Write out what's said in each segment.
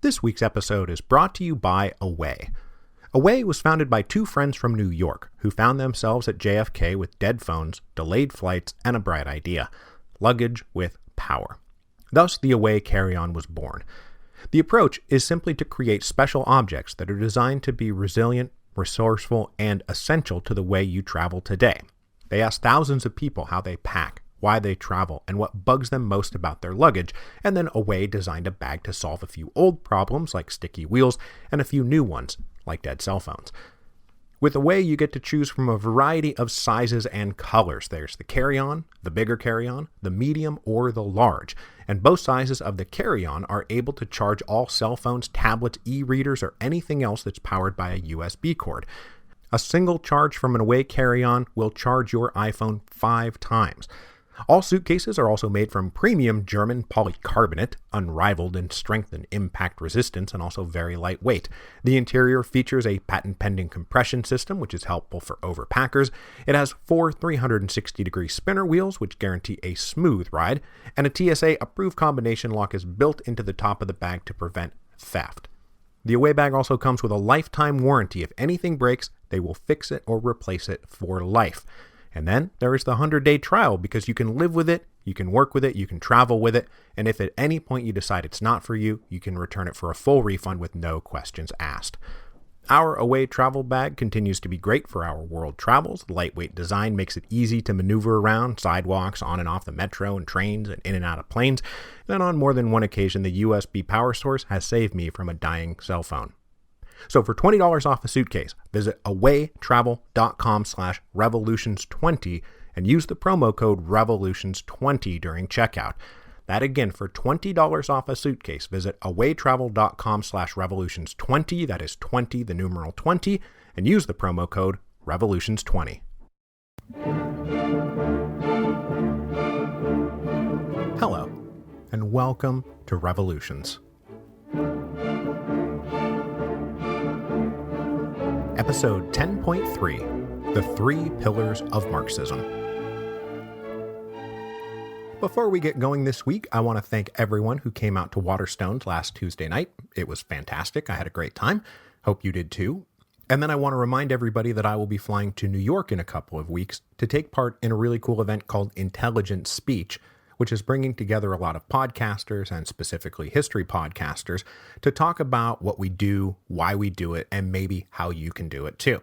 This week's episode is brought to you by Away. Away was founded by two friends from New York who found themselves at JFK with dead phones, delayed flights, and a bright idea: luggage with power. Thus, the Away carry-on was born. The approach is simply to create special objects that are designed to be resilient, resourceful, and essential to the way you travel today. They ask thousands of people how they pack, why they travel, and what bugs them most about their luggage, and then Away designed a bag to solve a few old problems like sticky wheels and a few new ones like dead cell phones. With Away, you get to choose from a variety of sizes and colors. There's the carry-on, the bigger carry-on, the medium, or the large. And both sizes of the carry-on are able to charge all cell phones, tablets, e-readers, or anything else that's powered by a USB cord. A single charge from an Away carry-on will charge your iPhone 5 times. All suitcases are also made from premium German polycarbonate, unrivaled in strength and impact resistance, and also very lightweight. The interior features a patent-pending compression system, which is helpful for overpackers. It has 4 360-degree spinner wheels, which guarantee a smooth ride, and a TSA-approved combination lock is built into the top of the bag to prevent theft. The Away bag also comes with a lifetime warranty. If anything breaks, they will fix it or replace it for life. And then there is the 100-day trial, because you can live with it, you can work with it, you can travel with it, and if at any point you decide it's not for you, you can return it for a full refund with no questions asked. Our Away travel bag continues to be great for our world travels. The lightweight design makes it easy to maneuver around sidewalks, on and off the metro and trains, and in and out of planes. And on more than one occasion, the USB power source has saved me from a dying cell phone. So for $20 off a suitcase, visit awaytravel.com/revolutions20 and use the promo code revolutions20 during checkout. That again, for $20 off a suitcase, visit awaytravel.com/revolutions20, that is 20, the numeral 20, and use the promo code revolutions20. Hello, and welcome to Revolutions. Episode 10.3, The Three Pillars of Marxism. Before we get going this week, I want to thank everyone who came out to Waterstones last Tuesday night. It was fantastic. I had a great time. Hope you did too. And then I want to remind everybody that I will be flying to New York in a couple of weeks to take part in a really cool event called Intelligent Speech, which is bringing together a lot of podcasters, and specifically history podcasters, to talk about what we do, why we do it, and maybe how you can do it too.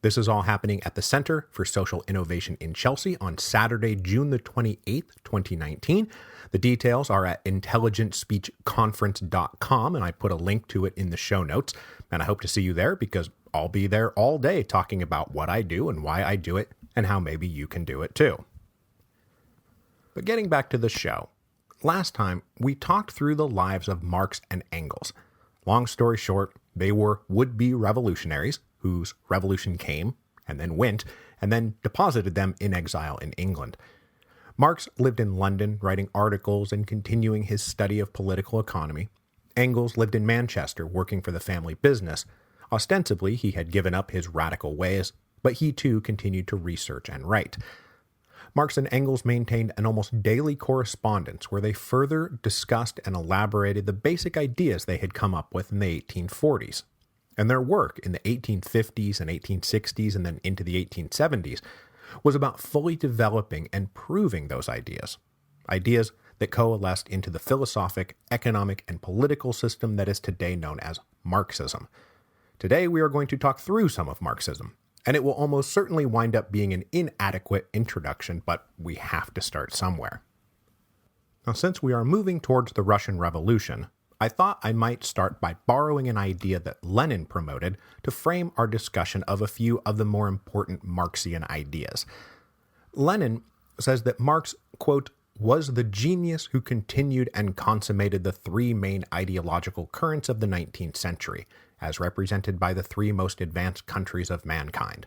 This is all happening at the Center for Social Innovation in Chelsea on Saturday, June the 28th, 2019. The details are at intelligentspeechconference.com, and I put a link to it in the show notes. And I hope to see you there, because I'll be there all day talking about what I do and why I do it, and how maybe you can do it too. But getting back to the show, last time we talked through the lives of Marx and Engels. Long story short, they were would-be revolutionaries whose revolution came and then went, and then deposited them in exile in England. Marx lived in London, writing articles and continuing his study of political economy. Engels lived in Manchester, working for the family business. Ostensibly, he had given up his radical ways, but he too continued to research and write. Marx and Engels maintained an almost daily correspondence where they further discussed and elaborated the basic ideas they had come up with in the 1840s. And their work in the 1850s and 1860s and then into the 1870s was about fully developing and proving those ideas. Ideas that coalesced into the philosophic, economic, and political system that is today known as Marxism. Today we are going to talk through some of Marxism, and it will almost certainly wind up being an inadequate introduction, but we have to start somewhere. Now, since we are moving towards the Russian Revolution, I thought I might start by borrowing an idea that Lenin promoted to frame our discussion of a few of the more important Marxian ideas. Lenin says that Marx, quote, was the genius who continued and consummated the three main ideological currents of the 19th century, as represented by the three most advanced countries of mankind: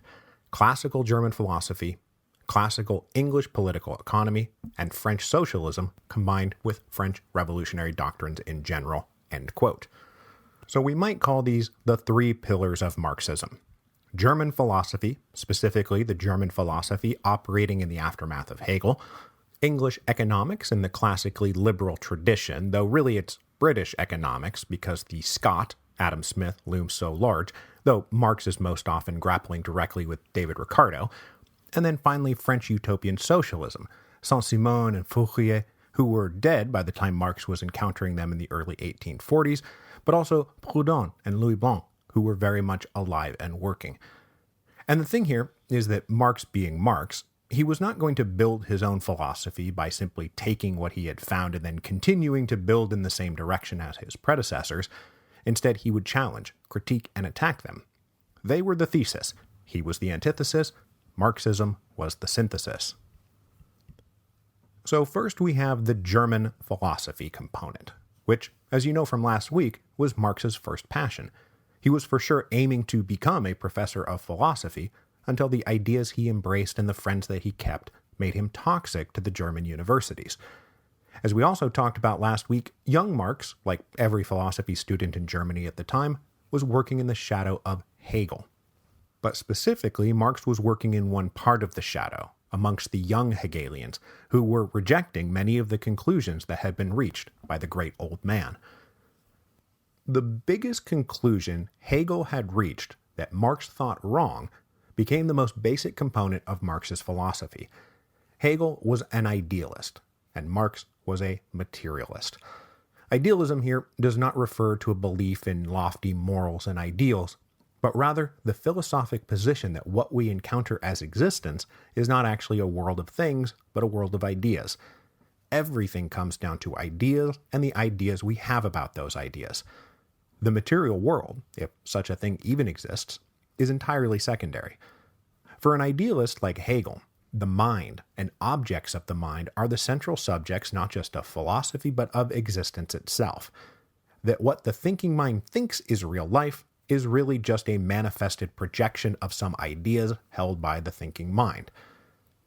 classical German philosophy, classical English political economy, and French socialism combined with French revolutionary doctrines in general, end quote. So we might call these the three pillars of Marxism: German philosophy, specifically the German philosophy operating in the aftermath of Hegel; English economics in the classically liberal tradition, though really it's British economics because the Scot, Adam Smith, looms so large, though Marx is most often grappling directly with David Ricardo, and then finally French utopian socialism, Saint-Simon and Fourier, who were dead by the time Marx was encountering them in the early 1840s, but also Proudhon and Louis Blanc, who were very much alive and working. And the thing here is that Marx being Marx, he was not going to build his own philosophy by simply taking what he had found and then continuing to build in the same direction as his predecessors. Instead, he would challenge, critique, and attack them. They were the thesis. He was the antithesis. Marxism was the synthesis. So first we have the German philosophy component, which, as you know from last week, was Marx's first passion. He was for sure aiming to become a professor of philosophy until the ideas he embraced and the friends that he kept made him toxic to the German universities. As we also talked about last week, young Marx, like every philosophy student in Germany at the time, was working in the shadow of Hegel. But specifically, Marx was working in one part of the shadow, amongst the young Hegelians, who were rejecting many of the conclusions that had been reached by the great old man. The biggest conclusion Hegel had reached that Marx thought wrong became the most basic component of Marx's philosophy. Hegel was an idealist, and Marx was a materialist. Idealism here does not refer to a belief in lofty morals and ideals, but rather the philosophic position that what we encounter as existence is not actually a world of things, but a world of ideas. Everything comes down to ideas and the ideas we have about those ideas. The material world, if such a thing even exists, is entirely secondary. For an idealist like Hegel, the mind and objects of the mind are the central subjects not just of philosophy but of existence itself. That what the thinking mind thinks is real life is really just a manifested projection of some ideas held by the thinking mind.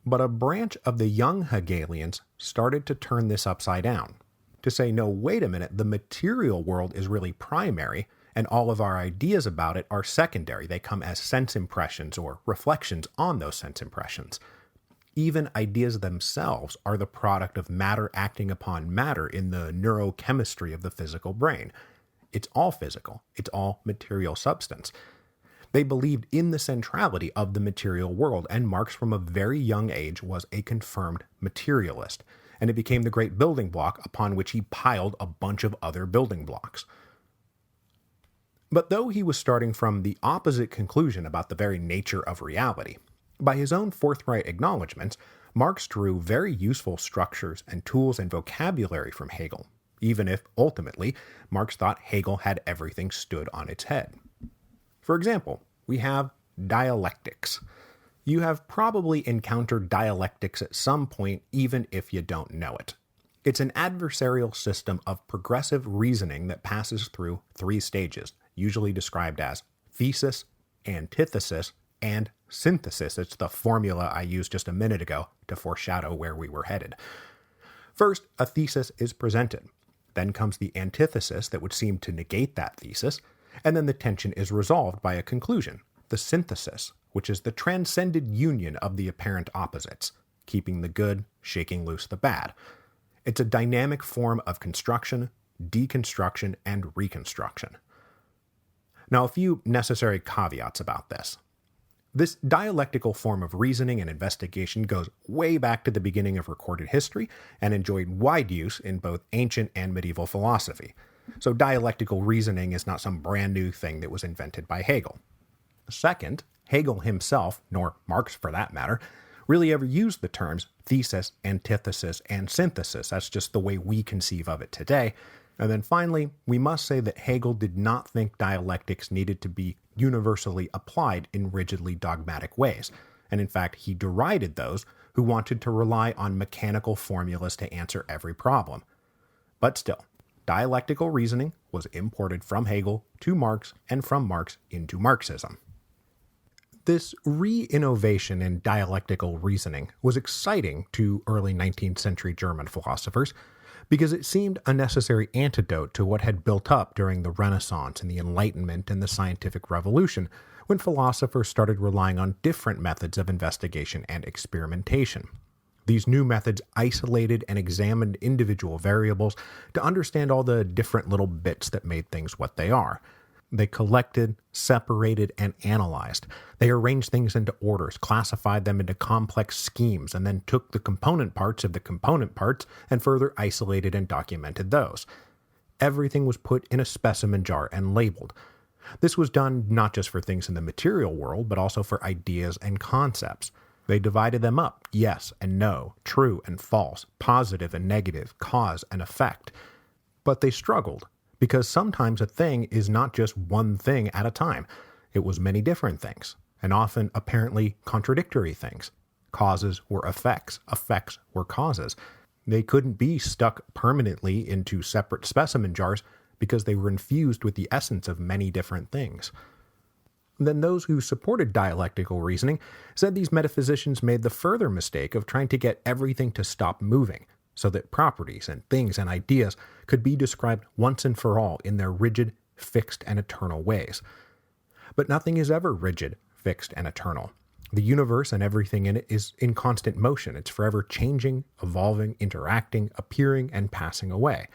But a branch of the young Hegelians started to turn this upside down, to say, no, wait a minute, the material world is really primary, and all of our ideas about it are secondary. They come as sense impressions or reflections on those sense impressions. Even ideas themselves are the product of matter acting upon matter in the neurochemistry of the physical brain. It's all physical. It's all material substance. They believed in the centrality of the material world, and Marx from a very young age was a confirmed materialist, and it became the great building block upon which he piled a bunch of other building blocks. But though he was starting from the opposite conclusion about the very nature of reality, by his own forthright acknowledgments, Marx drew very useful structures and tools and vocabulary from Hegel, even if, ultimately, Marx thought Hegel had everything stood on its head. For example, we have dialectics. You have probably encountered dialectics at some point, even if you don't know it. It's an adversarial system of progressive reasoning that passes through 3 stages, usually described as thesis, antithesis, and synthesis. It's the formula I used just a minute ago to foreshadow where we were headed. First, a thesis is presented. Then comes the antithesis that would seem to negate that thesis, and then the tension is resolved by a conclusion, the synthesis, which is the transcended union of the apparent opposites, keeping the good, shaking loose the bad. It's a dynamic form of construction, deconstruction, and reconstruction. Now, a few necessary caveats about this. This dialectical form of reasoning and investigation goes way back to the beginning of recorded history and enjoyed wide use in both ancient and medieval philosophy. So dialectical reasoning is not some brand new thing that was invented by Hegel. Second, Hegel himself, nor Marx for that matter, really ever used the terms thesis, antithesis, and synthesis. That's just the way we conceive of it today. And then finally, we must say that Hegel did not think dialectics needed to be universally applied in rigidly dogmatic ways. And in fact, he derided those who wanted to rely on mechanical formulas to answer every problem. But still, dialectical reasoning was imported from Hegel to Marx and from Marx into Marxism. This re-innovation in dialectical reasoning was exciting to early 19th century German philosophers because it seemed a necessary antidote to what had built up during the Renaissance and the Enlightenment and the Scientific Revolution, when philosophers started relying on different methods of investigation and experimentation. These new methods isolated and examined individual variables to understand all the different little bits that made things what they are. They collected, separated, and analyzed. They arranged things into orders, classified them into complex schemes, and then took the component parts of the component parts and further isolated and documented those. Everything was put in a specimen jar and labeled. This was done not just for things in the material world, but also for ideas and concepts. They divided them up, yes and no, true and false, positive and negative, cause and effect. But they struggled, because sometimes a thing is not just one thing at a time. It was many different things, and often apparently contradictory things. Causes were effects, effects were causes. They couldn't be stuck permanently into separate specimen jars because they were infused with the essence of many different things. Then those who supported dialectical reasoning said these metaphysicians made the further mistake of trying to get everything to stop moving, so that properties and things and ideas could be described once and for all in their rigid, fixed, and eternal ways. But nothing is ever rigid, fixed, and eternal. The universe and everything in it is in constant motion. It's forever changing, evolving, interacting, appearing, and passing away.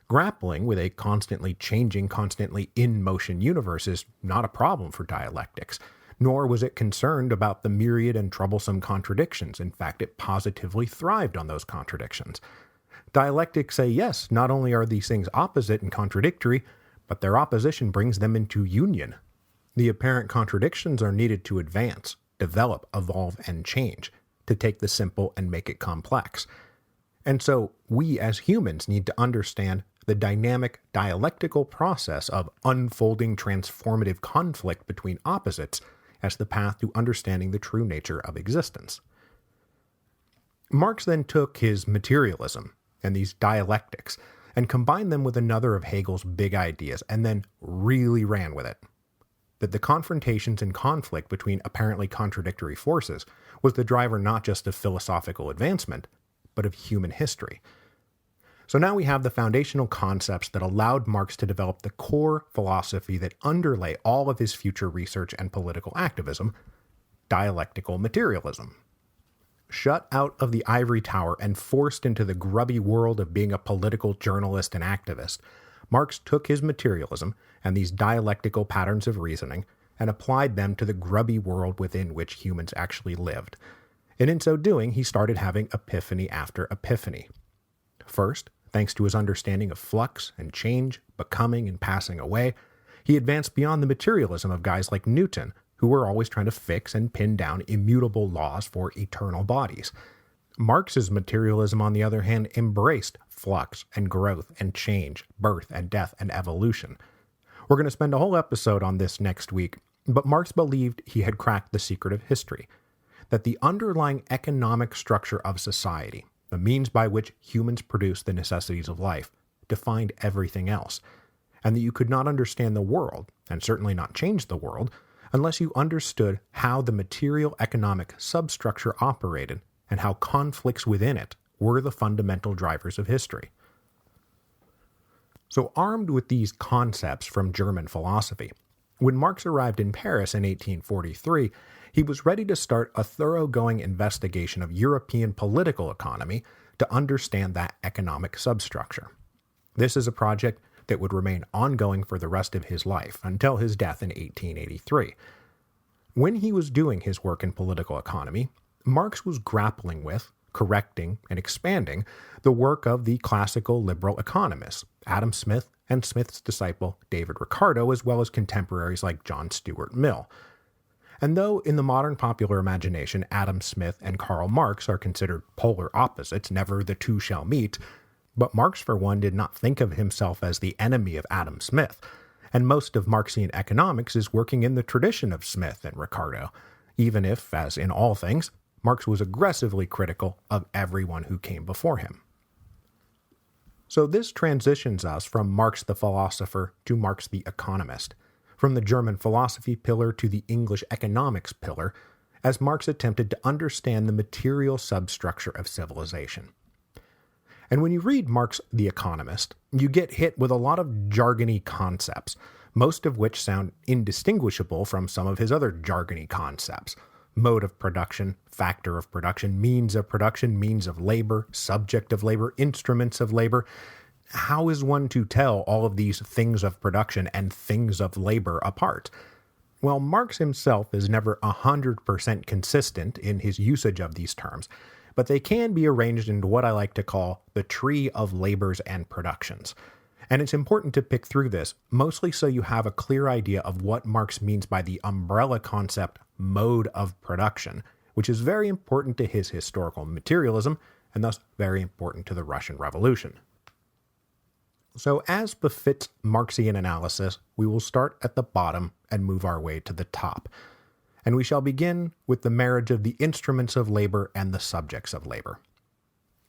Grappling with a constantly changing, constantly in motion universe is not a problem for dialectics, nor was it concerned about the myriad and troublesome contradictions. In fact, it positively thrived on those contradictions. Dialectics say yes, not only are these things opposite and contradictory, but their opposition brings them into union. The apparent contradictions are needed to advance, develop, evolve, and change, to take the simple and make it complex. And so we as humans need to understand the dynamic dialectical process of unfolding transformative conflict between opposites as the path to understanding the true nature of existence. Marx then took his materialism and these dialectics and combined them with another of Hegel's big ideas and then really ran with it. That the confrontations and conflict between apparently contradictory forces was the driver not just of philosophical advancement, but of human history. So now we have the foundational concepts that allowed Marx to develop the core philosophy that underlay all of his future research and political activism, dialectical materialism. Shut out of the ivory tower and forced into the grubby world of being a political journalist and activist, Marx took his materialism and these dialectical patterns of reasoning and applied them to the grubby world within which humans actually lived. And in so doing, he started having epiphany after epiphany. First, thanks to his understanding of flux and change, becoming and passing away, he advanced beyond the materialism of guys like Newton, who were always trying to fix and pin down immutable laws for eternal bodies. Marx's materialism, on the other hand, embraced flux and growth and change, birth and death and evolution. We're going to spend a whole episode on this next week, but Marx believed he had cracked the secret of history, that the underlying economic structure of society, the means by which humans produce the necessities of life, defined everything else, and that you could not understand the world, and certainly not change the world, unless you understood how the material economic substructure operated and how conflicts within it were the fundamental drivers of history. So armed with these concepts from German philosophy, when Marx arrived in Paris in 1843, he was ready to start a thoroughgoing investigation of European political economy to understand that economic substructure. This is a project that would remain ongoing for the rest of his life until his death in 1883. When he was doing his work in political economy, Marx was grappling with, correcting, and expanding the work of the classical liberal economists, Adam Smith and Smith's disciple David Ricardo, as well as contemporaries like John Stuart Mill. And though in the modern popular imagination Adam Smith and Karl Marx are considered polar opposites, never the two shall meet, but Marx for one did not think of himself as the enemy of Adam Smith, and most of Marxian economics is working in the tradition of Smith and Ricardo, even if, as in all things, Marx was aggressively critical of everyone who came before him. So this transitions us from Marx the philosopher to Marx the economist, from the German philosophy pillar to the English economics pillar, as Marx attempted to understand the material substructure of civilization. And when you read Marx the Economist, you get hit with a lot of jargony concepts, most of which sound indistinguishable from some of his other jargony concepts. mode of production, factor of production, means of labor, subject of labor, instruments of labor. How is one to tell all of these things of production and things of labor apart? Well, Marx himself is never 100% consistent in his usage of these terms, but they can be arranged into what I like to call the tree of labors and productions. And it's important to pick through this, mostly so you have a clear idea of what Marx means by the umbrella concept mode of production, which is very important to his historical materialism, and thus very important to the Russian Revolution. So as befits Marxian analysis, we will start at the bottom and move our way to the top. And we shall begin with the marriage of the instruments of labor and the subjects of labor.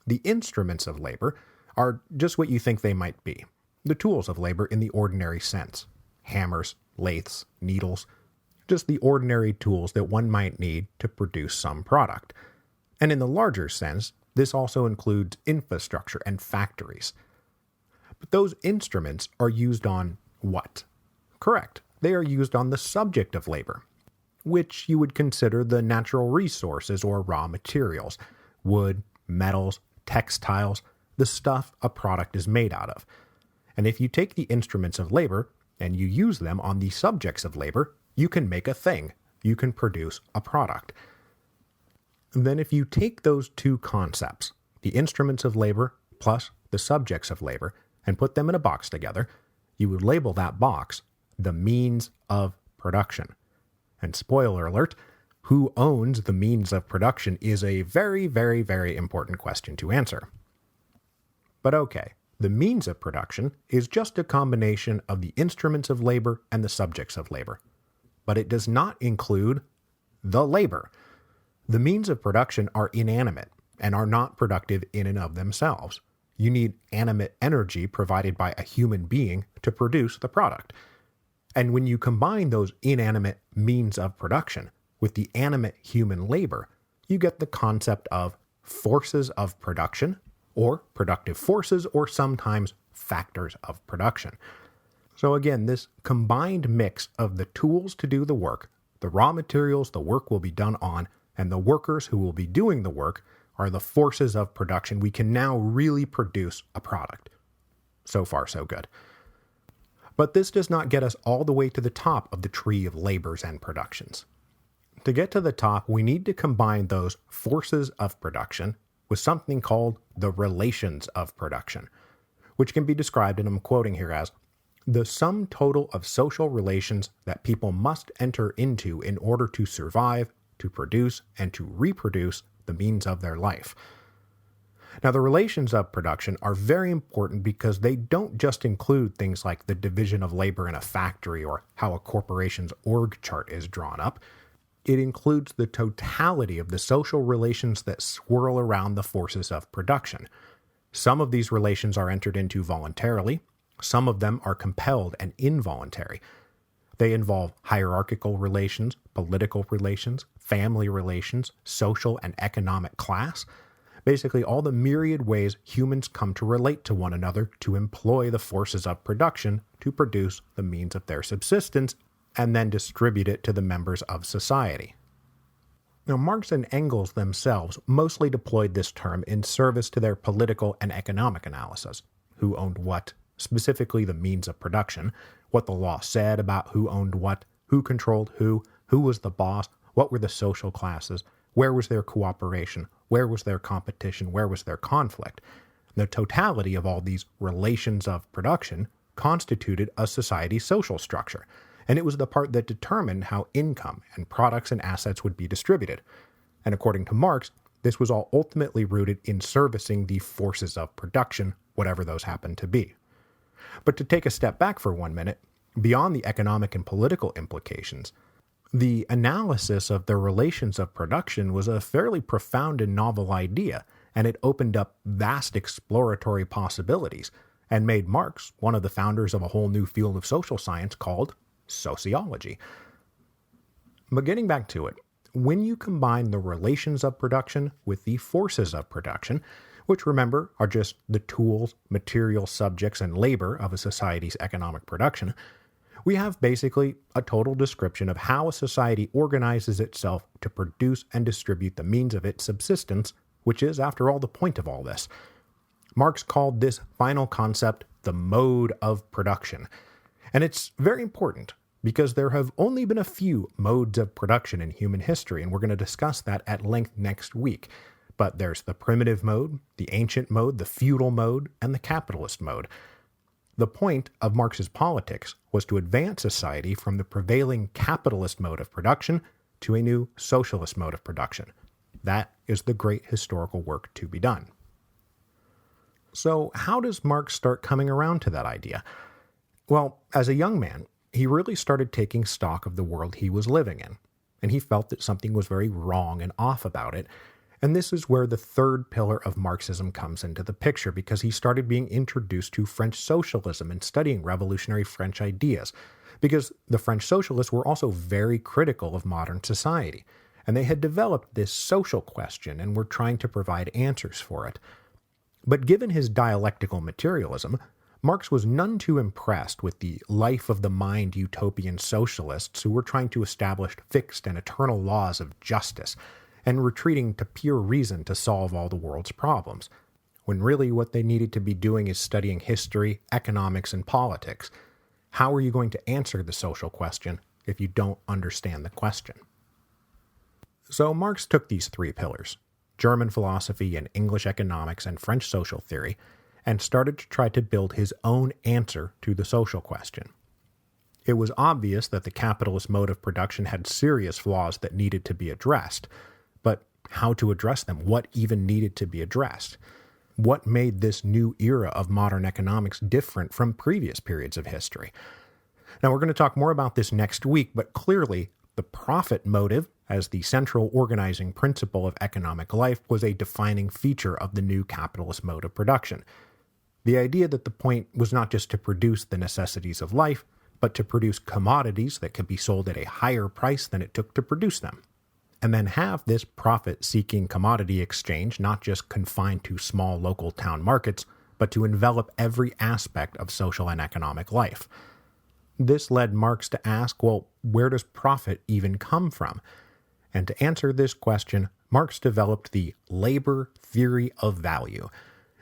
The instruments of labor are just what you think they might be. The tools of labor in the ordinary sense. Hammers, lathes, needles. Just the ordinary tools that one might need to produce some product. And in the larger sense, this also includes infrastructure and factories. But those instruments are used on what? Correct. They are used on the subject of labor, which you would consider the natural resources or raw materials, wood, metals, textiles, the stuff a product is made out of. And if you take the instruments of labor and you use them on the subjects of labor, you can make a thing. You can produce a product. And then if you take those two concepts, the instruments of labor plus the subjects of labor, and put them in a box together, you would label that box the means of production. And spoiler alert, who owns the means of production is a very, very, very important question to answer. But okay, the means of production is just a combination of the instruments of labor and the subjects of labor. But it does not include the labor. The means of production are inanimate and are not productive in and of themselves. You need animate energy provided by a human being to produce the product. And when you combine those inanimate means of production with the animate human labor, you get the concept of forces of production, or productive forces, or sometimes factors of production. So again, this combined mix of the tools to do the work, the raw materials the work will be done on, and the workers who will be doing the work are the forces of production. We can now really produce a product. So far, so good. But this does not get us all the way to the top of the tree of labors and productions. To get to the top, we need to combine those forces of production with something called the relations of production, which can be described, and I'm quoting here as, the sum total of social relations that people must enter into in order to survive, to produce, and to reproduce the means of their life. Now, the relations of production are very important because they don't just include things like the division of labor in a factory or how a corporation's org chart is drawn up. It includes the totality of the social relations that swirl around the forces of production. Some of these relations are entered into voluntarily. Some of them are compelled and involuntary. They involve hierarchical relations, political relations, family relations, social and economic class. Basically, all the myriad ways humans come to relate to one another to employ the forces of production to produce the means of their subsistence and then distribute it to the members of society. Now, Marx and Engels themselves mostly deployed this term in service to their political and economic analysis. Who owned what, specifically the means of production, what the law said about who owned what, who controlled who was the boss, what were the social classes, where was their cooperation, where was their competition, where was their conflict. The totality of all these relations of production constituted a society's social structure, and it was the part that determined how income and products and assets would be distributed. And according to Marx, this was all ultimately rooted in servicing the forces of production, whatever those happened to be. But to take a step back for 1 minute, beyond the economic and political implications, the analysis of the relations of production was a fairly profound and novel idea, and it opened up vast exploratory possibilities, and made Marx one of the founders of a whole new field of social science called sociology. But getting back to it, when you combine the relations of production with the forces of production, which remember are just the tools, material subjects, and labor of a society's economic production, we have basically a total description of how a society organizes itself to produce and distribute the means of its subsistence, which is, after all, the point of all this. Marx called this final concept the mode of production. And it's very important, because there have only been a few modes of production in human history, and we're going to discuss that at length next week. But there's the primitive mode, the ancient mode, the feudal mode, and the capitalist mode. The point of Marx's politics was to advance society from the prevailing capitalist mode of production to a new socialist mode of production. That is the great historical work to be done. So how does Marx start coming around to that idea? Well, as a young man, he really started taking stock of the world he was living in, and he felt that something was very wrong and off about it. And this is where the third pillar of Marxism comes into the picture, because he started being introduced to French socialism and studying revolutionary French ideas, because the French socialists were also very critical of modern society, and they had developed this social question and were trying to provide answers for it. But given his dialectical materialism, Marx was none too impressed with the life of the mind utopian socialists who were trying to establish fixed and eternal laws of justice, and retreating to pure reason to solve all the world's problems, when really what they needed to be doing is studying history, economics, and politics. How are you going to answer the social question if you don't understand the question? So Marx took these three pillars, German philosophy and English economics and French social theory, and started to try to build his own answer to the social question. It was obvious that the capitalist mode of production had serious flaws that needed to be addressed, but how to address them? What even needed to be addressed? What made this new era of modern economics different from previous periods of history? Now, we're going to talk more about this next week, but clearly the profit motive as the central organizing principle of economic life was a defining feature of the new capitalist mode of production. The idea that the point was not just to produce the necessities of life, but to produce commodities that could be sold at a higher price than it took to produce them, and then have this profit-seeking commodity exchange not just confined to small local town markets, but to envelop every aspect of social and economic life. This led Marx to ask, well, where does profit even come from? And to answer this question, Marx developed the labor theory of value,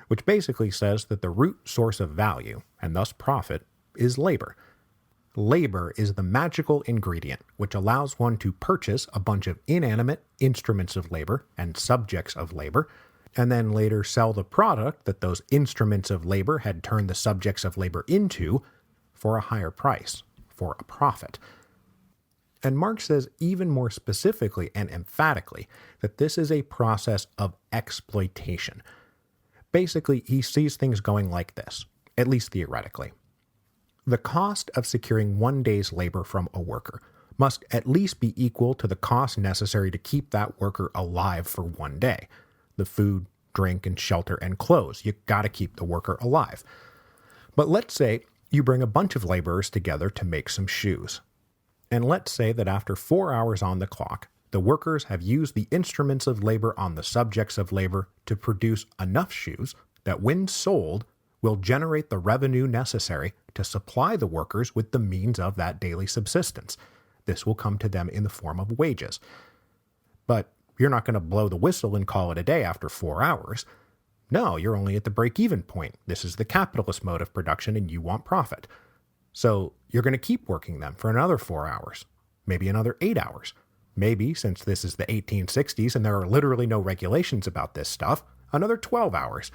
which basically says that the root source of value, and thus profit, is labor. Labor is the magical ingredient which allows one to purchase a bunch of inanimate instruments of labor and subjects of labor, and then later sell the product that those instruments of labor had turned the subjects of labor into for a higher price, for a profit. And Marx says even more specifically and emphatically that this is a process of exploitation. Basically, he sees things going like this, at least theoretically. The cost of securing one day's labor from a worker must at least be equal to the cost necessary to keep that worker alive for one day. The food, drink, and shelter and clothes. You gotta keep the worker alive. But let's say you bring a bunch of laborers together to make some shoes. And let's say that after 4 hours on the clock, the workers have used the instruments of labor on the subjects of labor to produce enough shoes that when sold will generate the revenue necessary to supply the workers with the means of that daily subsistence. This will come to them in the form of wages. But you're not going to blow the whistle and call it a day after 4 hours. No, you're only at the break-even point. This is the capitalist mode of production and you want profit. So you're going to keep working them for another 4 hours, maybe another 8 hours. Maybe, since this is the 1860s and there are literally no regulations about this stuff, another 12 hours.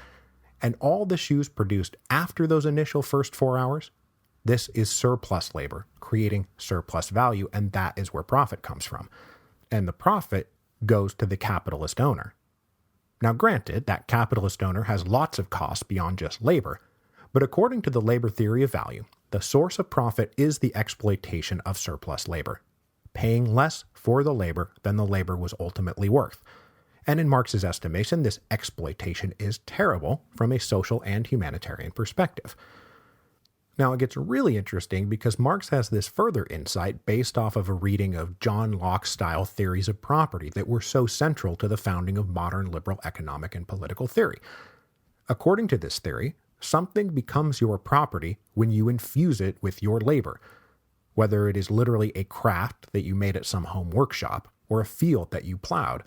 And all the shoes produced after those initial first 4 hours, this is surplus labor, creating surplus value, and that is where profit comes from. And the profit goes to the capitalist owner. Now granted, that capitalist owner has lots of costs beyond just labor, but according to the labor theory of value, the source of profit is the exploitation of surplus labor, paying less for the labor than the labor was ultimately worth. And in Marx's estimation, this exploitation is terrible from a social and humanitarian perspective. Now, it gets really interesting because Marx has this further insight based off of a reading of John Locke-style theories of property that were so central to the founding of modern liberal economic and political theory. According to this theory, something becomes your property when you infuse it with your labor. whether it is literally a craft that you made at some home workshop or a field that you plowed.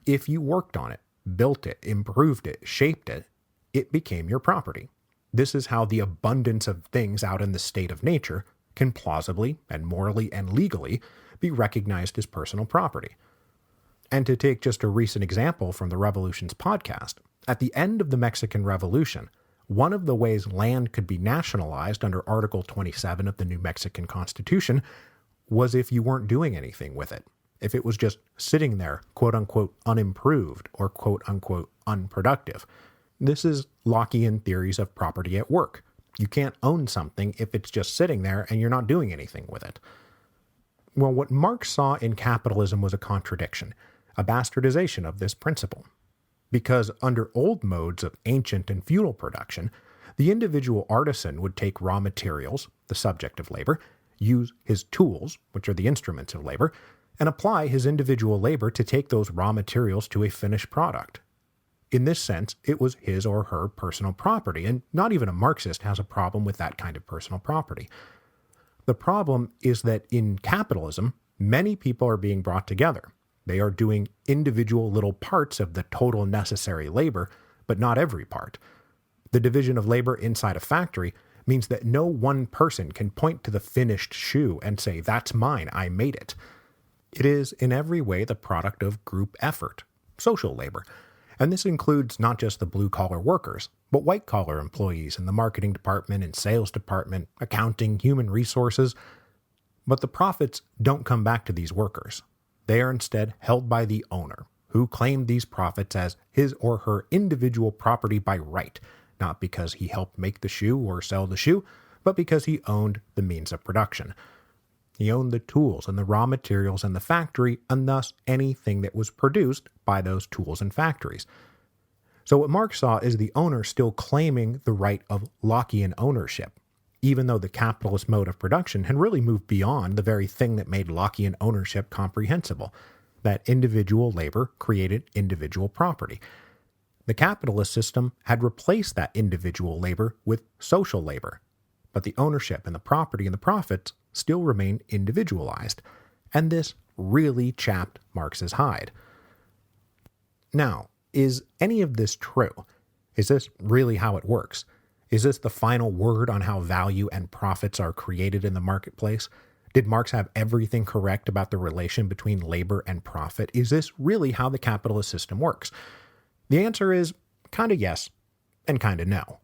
If you worked on it, built it, improved it, shaped it, it became your property. This is how the abundance of things out in the state of nature can plausibly and morally and legally be recognized as personal property. And to take just a recent example from the Revolutions podcast, at the end of the Mexican Revolution, one of the ways land could be nationalized under Article 27 of the New Mexican Constitution was if you weren't doing anything with it. If it was just sitting there, quote-unquote, unimproved or quote-unquote, unproductive. This is Lockean theories of property at work. You can't own something if it's just sitting there and you're not doing anything with it. Well, what Marx saw in capitalism was a contradiction, a bastardization of this principle. Because under old modes of ancient and feudal production, the individual artisan would take raw materials, the subject of labor, use his tools, which are the instruments of labor, and apply his individual labor to take those raw materials to a finished product. In this sense, it was his or her personal property, and not even a Marxist has a problem with that kind of personal property. The problem is that in capitalism, many people are being brought together. They are doing individual little parts of the total necessary labor, but not every part. The division of labor inside a factory means that no one person can point to the finished shoe and say, "That's mine, I made it." It is in every way the product of group effort, social labor. And this includes not just the blue-collar workers, but white-collar employees in the marketing department and sales department, accounting, human resources. But the profits don't come back to these workers. They are instead held by the owner, who claimed these profits as his or her individual property by right, not because he helped make the shoe or sell the shoe, but because he owned the means of production. He owned the tools and the raw materials in the factory, and thus anything that was produced by those tools and factories. So what Marx saw is the owner still claiming the right of Lockean ownership, even though the capitalist mode of production had really moved beyond the very thing that made Lockean ownership comprehensible, that individual labor created individual property. The capitalist system had replaced that individual labor with social labor, but the ownership and the property and the profits still remained individualized, and this really chapped Marx's hide. Now, is any of this true? Is this really how it works? Is this the final word on how value and profits are created in the marketplace? Did Marx have everything correct about the relation between labor and profit? Is this really how the capitalist system works? The answer is kind of yes and kind of no.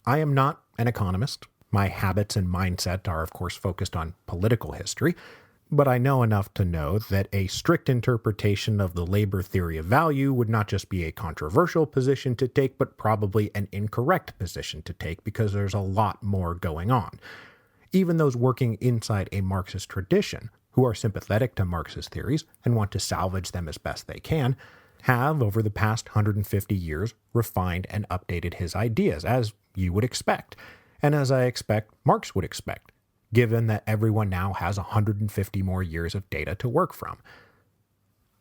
I am not an economist. My habits and mindset are, of course, focused on political history, but I know enough to know that a strict interpretation of the labor theory of value would not just be a controversial position to take, but probably an incorrect position to take because there's a lot more going on. Even those working inside a Marxist tradition, who are sympathetic to Marxist theories and want to salvage them as best they can, have, over the past 150 years, refined and updated his ideas, as you would expect. And as I expect Marx would expect, given that everyone now has 150 more years of data to work from.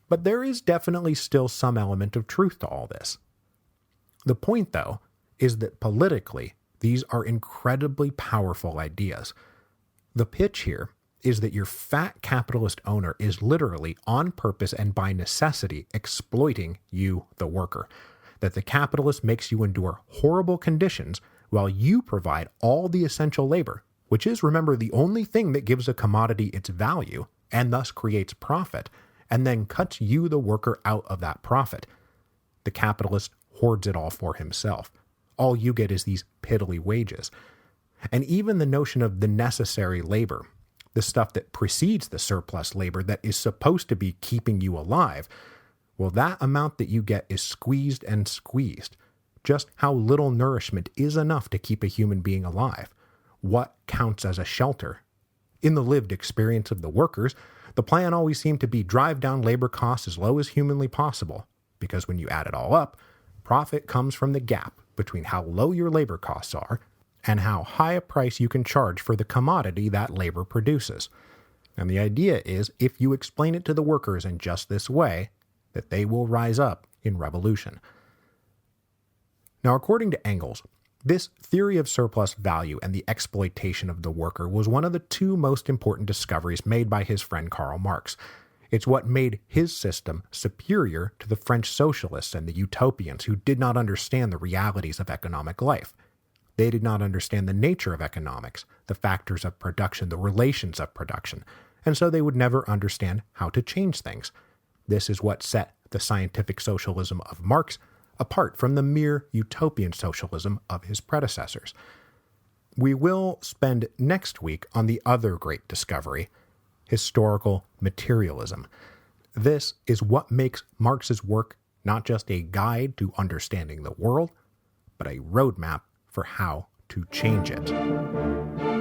But there is definitely still some element of truth to all this. The point, though, is that politically, these are incredibly powerful ideas. The pitch here is that your fat capitalist owner is literally, on purpose and by necessity, exploiting you, the worker. That the capitalist makes you endure horrible conditions while you provide all the essential labor, which is, remember, the only thing that gives a commodity its value, and thus creates profit, and then cuts you, the worker, out of that profit. The capitalist hoards it all for himself. All you get is these piddly wages. And even the notion of the necessary labor, the stuff that precedes the surplus labor that is supposed to be keeping you alive, well, that amount that you get is squeezed and squeezed. Just how little nourishment is enough to keep a human being alive. What counts as a shelter? In the lived experience of the workers, the plan always seemed to be drive down labor costs as low as humanly possible, because when you add it all up, profit comes from the gap between how low your labor costs are and how high a price you can charge for the commodity that labor produces. And the idea is, if you explain it to the workers in just this way, that they will rise up in revolution. Now, according to Engels, This theory of surplus value and the exploitation of the worker was one of the two most important discoveries made by his friend Karl Marx. It's what made his system superior to the French socialists and the utopians who did not understand the realities of economic life. They did not understand the nature of economics, the factors of production, the relations of production, and so they would never understand how to change things. This is what set the scientific socialism of Marx apart from the mere utopian socialism of his predecessors. We will spend next week on the other great discovery, historical materialism. This is what makes Marx's work not just a guide to understanding the world, but a roadmap for how to change it.